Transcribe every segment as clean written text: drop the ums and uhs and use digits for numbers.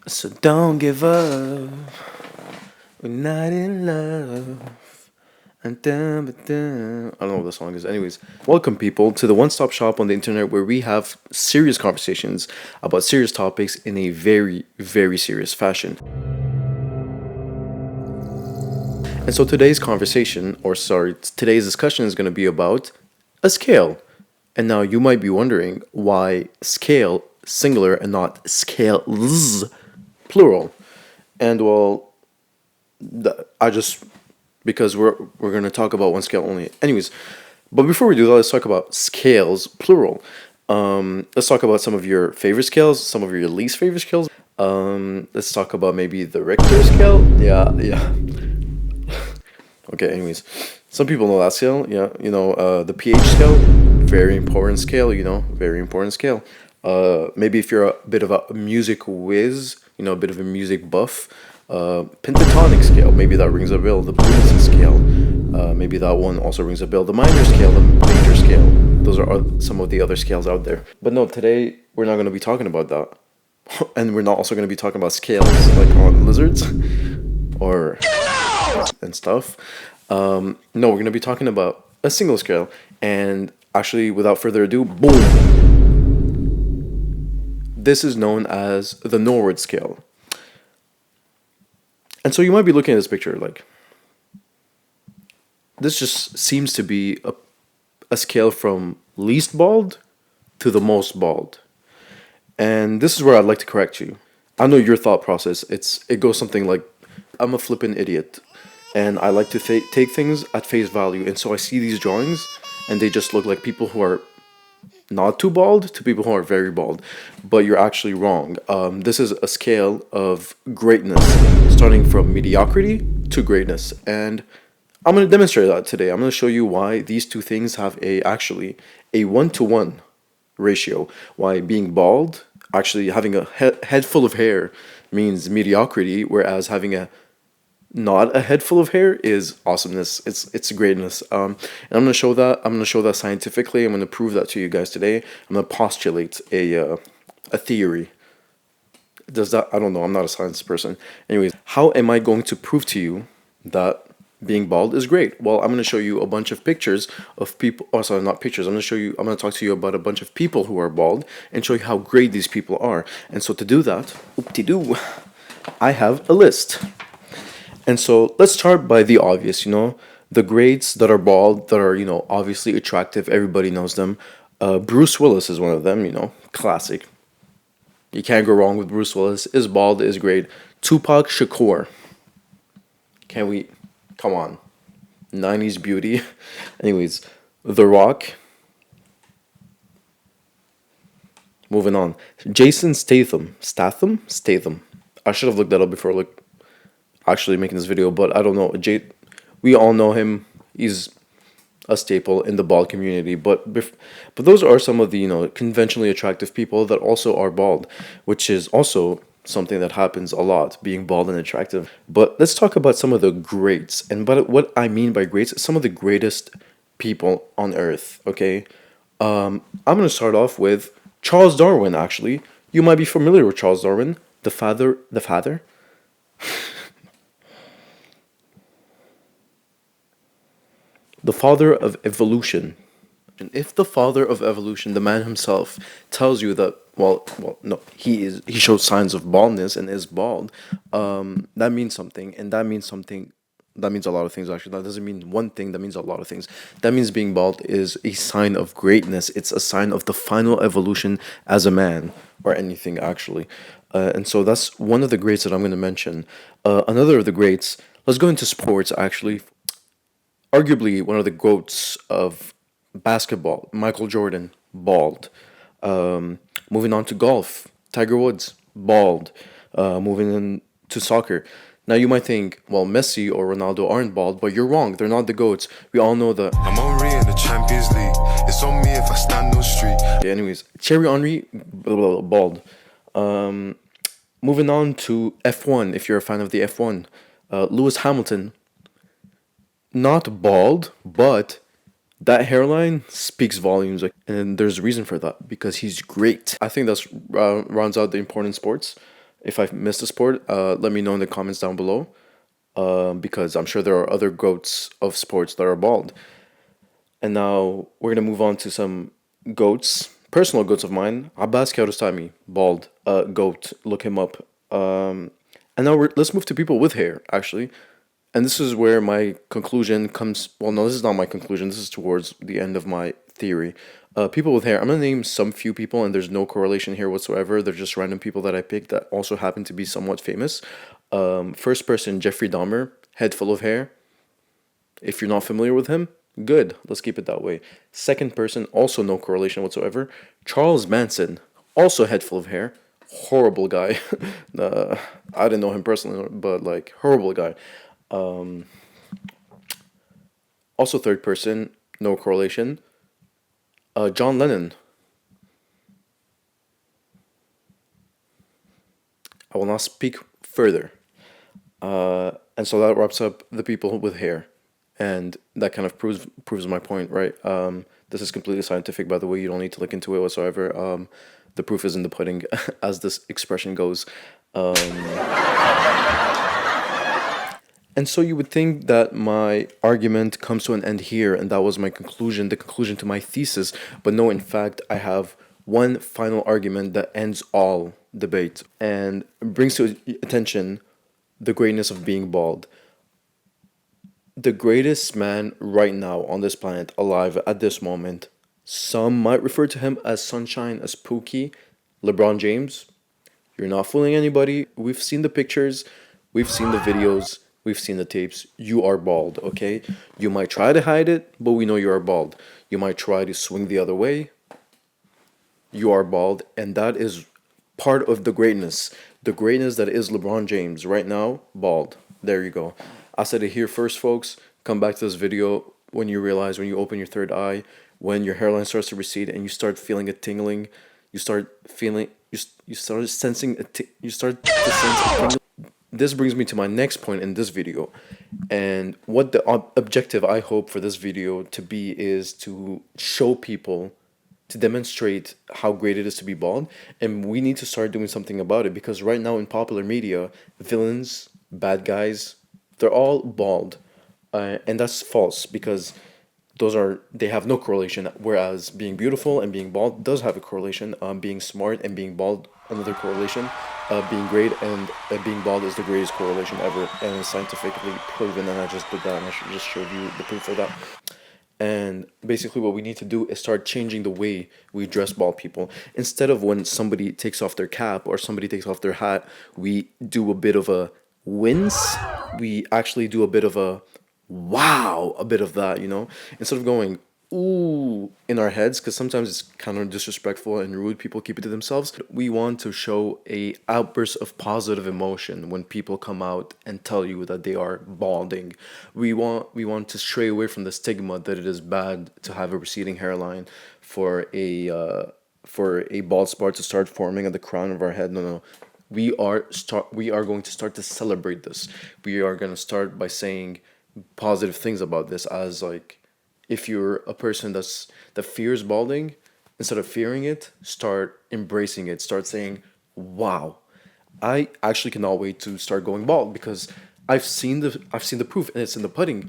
So don't give up. We're not in love. And dun, ba, dun. I don't know what the song is. Anyways, welcome people to the one-stop shop on the internet where we have serious conversations about serious topics in a very, very serious fashion. And so today's conversation, or sorry, today's discussion is going to be about a scale. And now you might be wondering why scale singular and not scales plural. And well, I just because we're gonna talk about one scale only. Anyways, but before we do that, let's talk about scales plural. Let's talk about some of your favorite scales, some of your least favorite scales. Let's talk about maybe the Richter scale. Yeah, yeah. Okay. Anyways, some people know that scale. Yeah, the pH scale, very important scale. Very important scale. Maybe if you're a bit of a music whiz, a bit of a music buff, pentatonic scale, maybe that rings a bell. The blues scale, maybe that one also rings a bell. The minor scale, the major scale. Those are some of the other scales out there. But no, today we're not going to be talking about that, and we're not also going to be talking about scales like on lizards or and stuff. No, we're going to be talking about a single scale. And actually, without further ado, boom! This is known as the Norwood scale. And so you might be looking at this picture like, this just seems to be a scale from least bald to the most bald. And this is where I'd like to correct you. I know your thought process. It goes something like, I'm a flippin' idiot, and I like to take things at face value. And so I see these drawings, and they just look like people who are not too bald to people who are very bald. But you're actually wrong. This is a scale of greatness, starting from mediocrity to greatness. And I'm going to demonstrate that today. I'm going to show you why these two things have actually a 1-to-1 ratio. Why being bald, actually having a head full of hair, means mediocrity, whereas having not a head full of hair is awesomeness. It's greatness. And I'm gonna show that. I'm gonna show that scientifically. I'm gonna prove that to you guys today. I'm gonna postulate a theory. Does that? I don't know. I'm not a science person. Anyways, how am I going to prove to you that being bald is great? Well, I'm gonna show you a bunch of pictures of people. Oh, sorry, not pictures. I'm gonna talk to you about a bunch of people who are bald and show you how great these people are. And so to do that, oop-de-doo, I have a list. And so let's start by the obvious, the greats that are bald, that are, obviously attractive. Everybody knows them. Bruce Willis is one of them, classic. You can't go wrong with Bruce Willis. Is bald, is great. Tupac Shakur. Can we, come on. 90s beauty. Anyways, The Rock. Moving on. Jason Statham. Statham. I should have looked that up before actually making this video, but I don't know. We all know him. He's a staple in the bald community, but those are some of the conventionally attractive people that also are bald, which is also something that happens a lot, being bald and attractive. But let's talk about some of the greats, and but what I mean by greats, some of the greatest people on earth. Okay, I'm gonna start off with Charles Darwin. Actually, you might be familiar with Charles Darwin, the father the father of evolution. And if the father of evolution, the man himself, tells you that, no, he shows signs of baldness and is bald, that means something, and that means something. That means a lot of things. Actually, that doesn't mean one thing. That means a lot of things. That means being bald is a sign of greatness. It's a sign of the final evolution as a man, or anything actually. And so that's one of the greats that I'm going to mention. Another of the greats. Let's go into sports actually. Arguably one of the goats of basketball, Michael Jordan, bald. Moving on to golf, Tiger Woods, bald. Moving on to soccer. Now you might think, well, Messi or Ronaldo aren't bald, but you're wrong. They're not the goats. We all know that. I'm Henry in the Champions League. It's on me if I stand on street. Okay, anyways, Thierry Henry, bald. Moving on to F1, if you're a fan of the F1, Lewis Hamilton, not bald, but that hairline speaks volumes, and there's a reason for that because he's great. I think that's rounds out the important sports. If I've missed a sport, let me know in the comments down below. Because I'm sure there are other goats of sports that are bald. And now we're gonna move on to some goats, personal goats of mine. Abbas Kiarostami, bald, goat. Look him up. And now let's move to people with hair, actually. And this is where my conclusion comes. Well, no, this is not my conclusion. This is towards the end of my theory. People with hair. I'm gonna name some few people, and there's no correlation here whatsoever. They're just random people that I picked that also happen to be somewhat famous. First person, Jeffrey Dahmer, head full of hair. If you're not familiar with him, good. Let's keep it that way. Second person, also no correlation whatsoever. Charles Manson, also head full of hair. Horrible guy. I didn't know him personally, but like horrible guy. Also third person, no correlation. John Lennon. I will not speak further. And so that wraps up the people with hair, and that kind of proves my point, right? This is completely scientific, by the way. You don't need to look into it whatsoever. The proof is in the pudding, as this expression goes. And so you would think that my argument comes to an end here, and that was my conclusion, the conclusion to my thesis. But no, in fact, I have one final argument that ends all debate and brings to attention the greatness of being bald. The greatest man right now on this planet, alive at this moment, some might refer to him as Sunshine, as Pookie, LeBron James. You're not fooling anybody. We've seen the pictures, we've seen the videos, we've seen the tapes. You are bald, okay? You might try to hide it, but we know you are bald. You might try to swing the other way. You are bald, and that is part of the greatness. The greatness that is LeBron James right now, bald. There you go. I said it here first, folks. Come back to this video when you realize, when you open your third eye, when your hairline starts to recede and you start feeling it tingling, you start feeling, you start sensing, you start to sense a tingling. This brings me to my next point in this video. And what the objective I hope for this video to be is to show people, to demonstrate how great it is to be bald. And we need to start doing something about it, because right now in popular media, villains, bad guys, they're all bald. And that's false, because they have no correlation, whereas being beautiful and being bald does have a correlation. Being smart and being bald, another correlation. Being great and being bald is the greatest correlation ever, and it's scientifically proven, and I just did that, and I just showed you the proof of that. And basically what we need to do is start changing the way we dress bald people. Instead of when somebody takes off their cap or somebody takes off their hat, we do a bit of a wince. We actually do a bit of a wow, a bit of that, instead of going ooh in our heads, because sometimes it's kind of disrespectful and rude. People keep it to themselves. We want to show a outburst of positive emotion when people come out and tell you that they are balding. We want to stray away from the stigma that it is bad to have a receding hairline, for a bald spot to start forming at the crown of our head. No. We are going to start to celebrate this. We are going to start by saying positive things about this, as like, if you're a person that fears balding, instead of fearing it, start embracing it. Start saying, "Wow, I actually cannot wait to start going bald, because I've seen the proof, and it's in the pudding.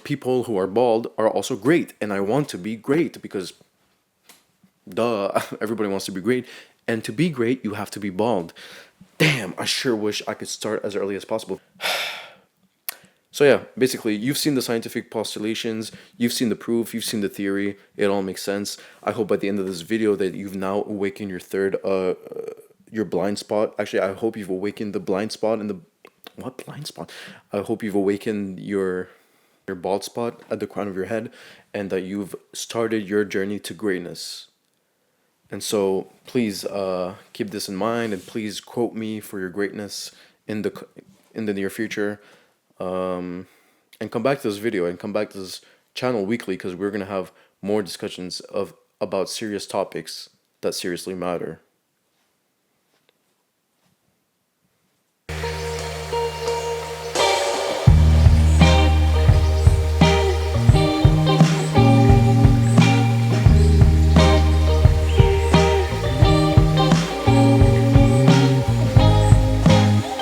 People who are bald are also great, and I want to be great, because duh, everybody wants to be great, and to be great, you have to be bald. Damn, I sure wish I could start as early as possible." So yeah, basically, you've seen the scientific postulations, you've seen the proof, you've seen the theory. It all makes sense. I hope by the end of this video that you've now awakened your blind spot. Actually, I hope you've awakened the blind spot in the what blind spot? I hope you've awakened your bald spot at the crown of your head, and that you've started your journey to greatness. And so please keep this in mind, and please quote me for your greatness in the near future. And come back to this video and come back to this channel weekly, because we're gonna have more discussions about serious topics that seriously matter.